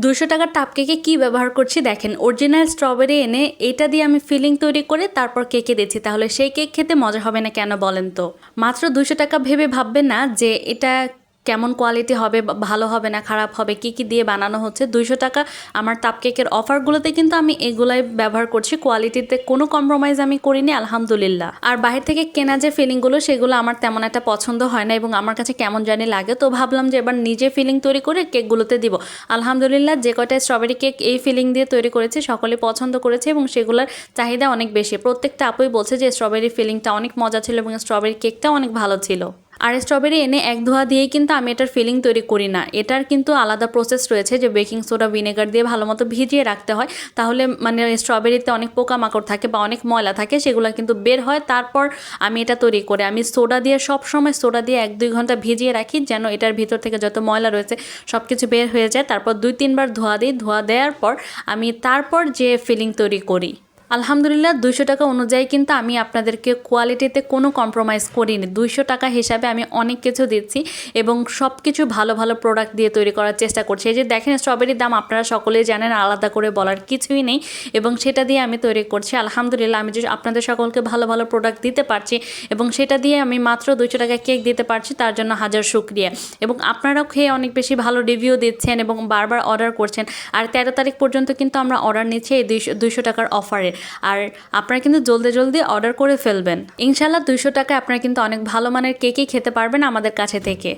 200 টাকার টাপ কেকে কী ব্যবহার করছি দেখেন, অরিজিনাল স্ট্রবেরি এনে এটা দিয়ে আমি ফিলিং তৈরি করে তারপর কেকে দিচ্ছি। তাহলে সেই কেক খেতে মজা হবে না কেন বলেন তো? মাত্র 200 টাকা ভেবে ভাববেন না যে এটা কেমন কোয়ালিটি হবে, ভালো হবে না খারাপ হবে, কি কি দিয়ে বানানো হচ্ছে। 200 টাকা আমার টাপ কেকের অফারগুলোতে কিন্তু আমি এগুলাই ব্যবহার করছি, কোয়ালিটিতে কোনো কম্প্রোমাইজ আমি করিনি আলহামদুলিল্লাহ। আর বাইরে থেকে কেনা যে ফিলিংগুলো সেগুলো আমার তেমন একটা পছন্দ হয় না এবং আমার কাছে কেমন জানি লাগে, তো ভাবলাম যে এবার নিজে ফিলিং তৈরি করে কেকগুলোতে দিব। আলহামদুলিল্লাহ যে কয়টা স্ট্রবেরি কেক এই ফিলিং দিয়ে তৈরি করেছে সকলে পছন্দ করেছে এবং সেগুলোর চাহিদা অনেক বেশি। প্রত্যেকটা আপুই বলছে যে স্ট্রবেরি ফিলিংটা অনেক মজা ছিল এবং স্ট্রবেরি কেকটাও অনেক ভালো ছিল। আর স্ট্রবেরি এনে এক ধোয়া দিয়েই কিন্তু আমি এটার ফিলিং তৈরি করি না, এটার কিন্তু আলাদা প্রসেস রয়েছে যে বেকিং সোডা ভিনেগার দিয়ে ভালো মতো ভিজিয়ে রাখতে হয়। তাহলে মানে স্ট্রবেরিতে অনেক পোকামাকড় থাকে বা অনেক ময়লা থাকে, সেগুলো কিন্তু বের হয়। তারপর আমি এটা তৈরি করি। আমি সোডা দিয়ে সবসময় সোডা দিয়ে 1-2 ঘন্টা ভিজিয়ে রাখি যেন এটার ভিতর থেকে যত ময়লা রয়েছে সব কিছু বের হয়ে যায়। তারপর 2-3 বার ধোয়া দিই, ধোয়া দেওয়ার পর আমি তারপর যে ফিলিং তৈরি করি। আলহামদুলিল্লাহ 200 টাকা অনুযায়ী কিন্তু আমি আপনাদেরকে কোয়ালিটিতে কোনো কম্প্রোমাইজ করিনি। 200 টাকা হিসাবে আমি অনেক কিছু দিচ্ছি এবং সব কিছু ভালো ভালো প্রোডাক্ট দিয়ে তৈরি করার চেষ্টা করছি। এই যে দেখেন স্ট্রবেরির দাম আপনারা সকলেই জানেন, আলাদা করে বলার কিছুই নেই এবং সেটা দিয়ে আমি তৈরি করছি। আলহামদুলিল্লাহ আমি যে আপনাদের সকলকে ভালো ভালো প্রোডাক্ট দিতে পারছি এবং সেটা দিয়ে আমি মাত্র 200 টাকা কেক দিতে পারছি, তার জন্য হাজার শুকরিয়া। এবং আপনারাও খেয়ে অনেক বেশি ভালো রিভিউ দিচ্ছেন এবং বারবার অর্ডার করছেন। আর 13 তারিখ পর্যন্ত কিন্তু আমরা অর্ডার নিচ্ছি এই 200 টাকার অফারে। আর আপনারা কিন্তু জলদি জলদি অর্ডার করে ফেলবেন। ইনশাল্লাহ 200 টাকায় আপনারা কিন্তু অনেক ভালো মানের কেকই খেতে পারবেন আমাদের কাছে থেকে।